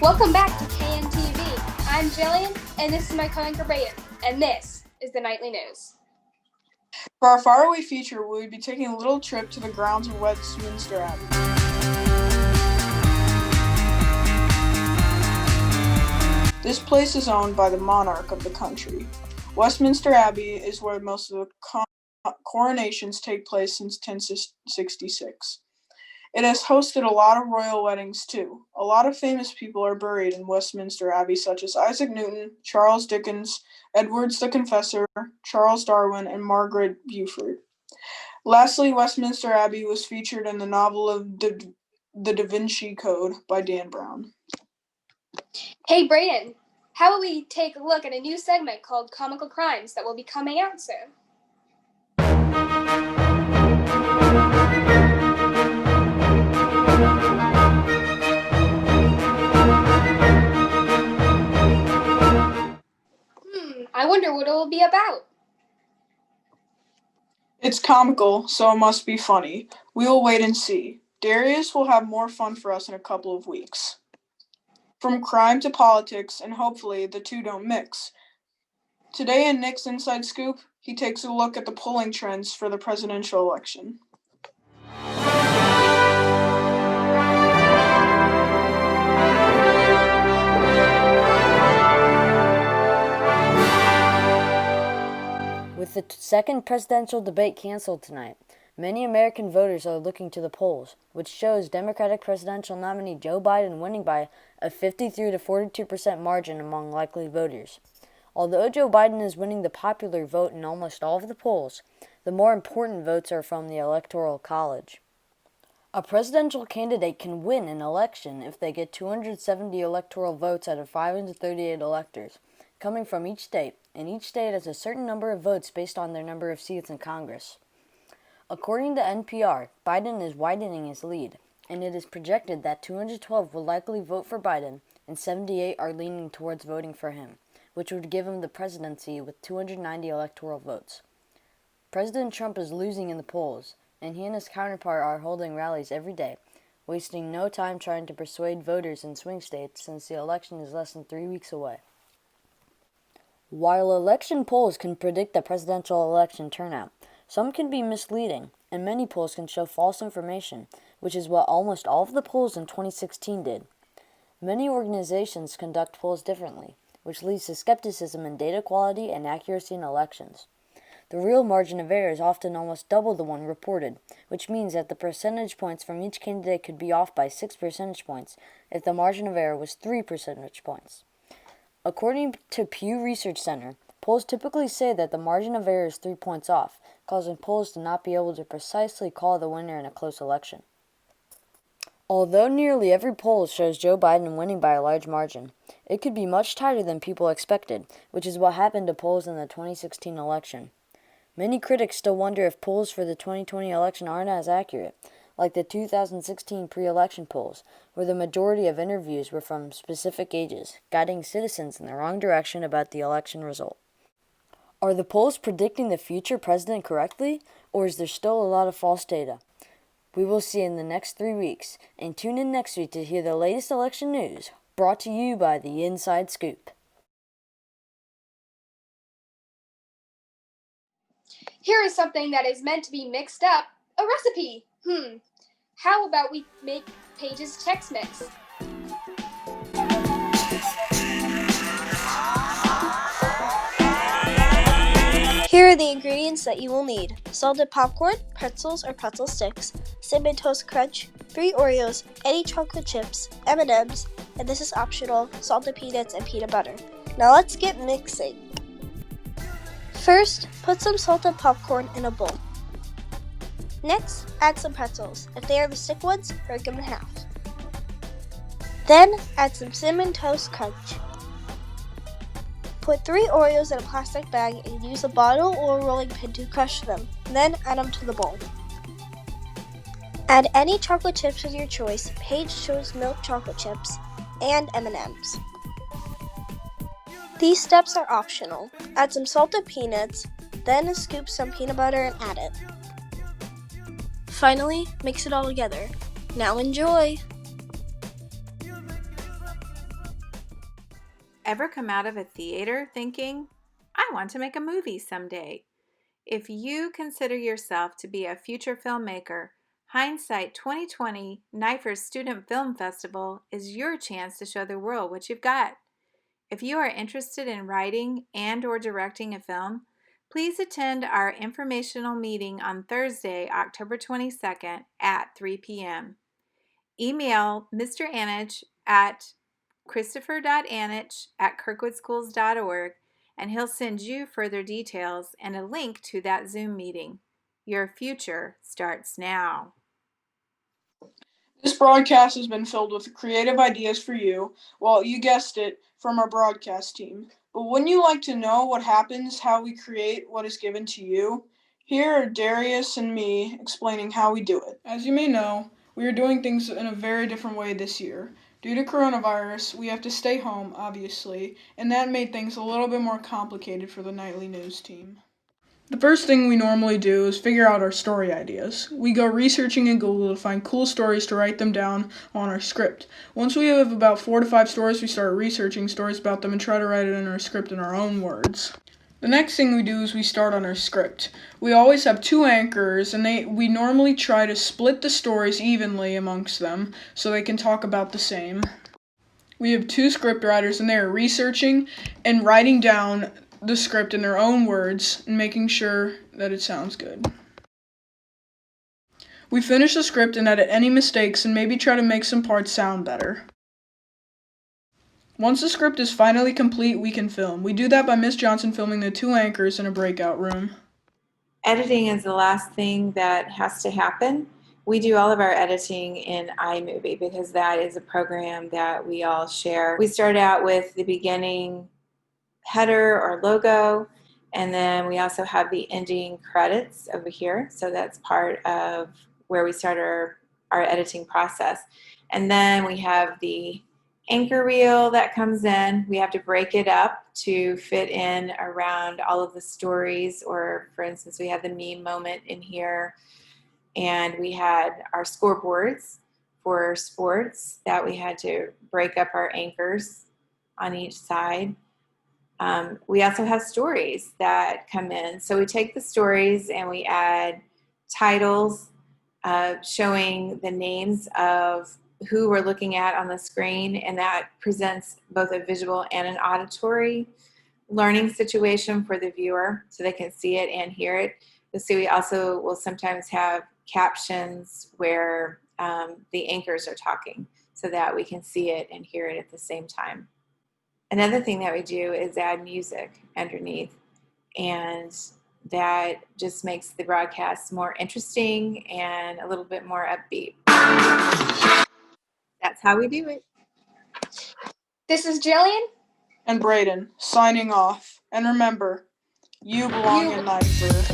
Welcome back to KNTV. I'm Jillian, and this is my cousin Brayden, and this is the Nightly News. For our Faraway Feature, we'll be taking a little trip to the grounds of Westminster Abbey. This place is owned by the monarch of the country. Westminster Abbey is where most of the coronations take place since 1066. It has hosted a lot of royal weddings too. A lot of famous people are buried in Westminster Abbey, such as Isaac Newton, Charles Dickens, Edwards the Confessor, Charles Darwin, and Margaret Beaufort. Lastly, Westminster Abbey was featured in the novel of The Da Vinci Code by Dan Brown. Hey Brayden, how about we take a look at a new segment called Comical Crimes that will be coming out soon? I wonder what it will be about. It's comical, so it must be funny. We will wait and see. Darius will have more fun for us in a couple of weeks. From crime to politics, and hopefully the two don't mix. Today in Nick's Inside Scoop, he takes a look at the polling trends for the presidential election. With the second presidential debate canceled tonight, many American voters are looking to the polls, which shows Democratic presidential nominee Joe Biden winning by a 53 to 42% margin among likely voters. Although Joe Biden is winning the popular vote in almost all of the polls, the more important votes are from the Electoral College. A presidential candidate can win an election if they get 270 electoral votes out of 538 electors, coming from each state, and each state has a certain number of votes based on their number of seats in Congress. According to NPR, Biden is widening his lead, and it is projected that 212 will likely vote for Biden, and 78 are leaning towards voting for him, which would give him the presidency with 290 electoral votes. President Trump is losing in the polls, and he and his counterpart are holding rallies every day, wasting no time trying to persuade voters in swing states since the election is less than 3 weeks away. While election polls can predict the presidential election turnout, some can be misleading, and many polls can show false information, which is what almost all of the polls in 2016 did. Many organizations conduct polls differently, which leads to skepticism in data quality and accuracy in elections. The real margin of error is often almost double the one reported, which means that the percentage points from each candidate could be off by 6 percentage points if the margin of error was 3 percentage points. According to Pew Research Center, polls typically say that the margin of error is 3 points off, causing polls to not be able to precisely call the winner in a close election. Although nearly every poll shows Joe Biden winning by a large margin, it could be much tighter than people expected, which is what happened to polls in the 2016 election. Many critics still wonder if polls for the 2020 election aren't as accurate, like the 2016 pre-election polls, where the majority of interviews were from specific ages, guiding citizens in the wrong direction about the election result. Are the polls predicting the future president correctly, or is there still a lot of false data? We will see in the next 3 weeks, and tune in next week to hear the latest election news, brought to you by the Inside Scoop. Here is something that is meant to be mixed up, a recipe. How about we make Paige's Chex Mix? Here are the ingredients that you will need: salted popcorn, pretzels or pretzel sticks, Cinnamon Toast Crunch, 3 Oreos, any chocolate chips, M&Ms, and this is optional, salted peanuts and peanut butter. Now let's get mixing. First, put some salted popcorn in a bowl. Next, add some pretzels. If they are the stick ones, break them in half. Then, add some Cinnamon Toast Crunch. Put 3 Oreos in a plastic bag and use a bottle or a rolling pin to crush them. Then add them to the bowl. Add any chocolate chips of your choice. Paige chose milk chocolate chips and M&Ms. These steps are optional. Add some salted peanuts, then scoop some peanut butter and add it. Finally, mix it all together. Now enjoy! Ever come out of a theater thinking, I want to make a movie someday? If you consider yourself to be a future filmmaker, Hindsight 2020 Nipher Student Film Festival is your chance to show the world what you've got. If you are interested in writing and or directing a film, please attend our informational meeting on Thursday, October 22nd at 3 p.m. Email Mr. Anich at christopher.anich@kirkwoodschools.org and he'll send you further details and a link to that Zoom meeting. Your future starts now. This broadcast has been filled with creative ideas for you, well, you guessed it, from our broadcast team. But wouldn't you like to know what happens, how we create what is given to you? Here are Darius and me explaining how we do it. As you may know, we are doing things in a very different way this year. Due to coronavirus, we have to stay home, obviously, and that made things a little bit more complicated for the nightly news team. The first thing we normally do is figure out our story ideas. We go researching in Google to find cool stories to write them down on our script. Once we have about 4 to 5 stories, we start researching stories about them and try to write it in our script in our own words. The next thing we do is we start on our script. We always have 2 anchors, and we normally try to split the stories evenly amongst them so they can talk about the same. We have 2 script writers, and they are researching and writing down the script in their own words and making sure that it sounds good. We finish the script and edit any mistakes and maybe try to make some parts sound better. Once the script is finally complete, we can film. We do that by Miss Johnson filming the 2 anchors in a breakout room. Editing is the last thing that has to happen. We do all of our editing in iMovie because that is a program that we all share. We start out with the beginning header or logo, and then we also have the ending credits over here. So that's part of where we start our editing process. And then we have the anchor reel that comes in. We have to break it up to fit in around all of the stories, or for instance, we had the meme moment in here, and we had our scoreboards for sports that we had to break up our anchors on each side. We also have stories that come in. So we take the stories and we add titles showing the names of who we're looking at on the screen, and that presents both a visual and an auditory learning situation for the viewer so they can see it and hear it. You'll see we also will sometimes have captions where the anchors are talking so that we can see it and hear it at the same time. Another thing that we do is add music underneath, and that just makes the broadcast more interesting and a little bit more upbeat. That's how we do it. This is Jillian. And Brayden, signing off. And remember, you belong in Nipher.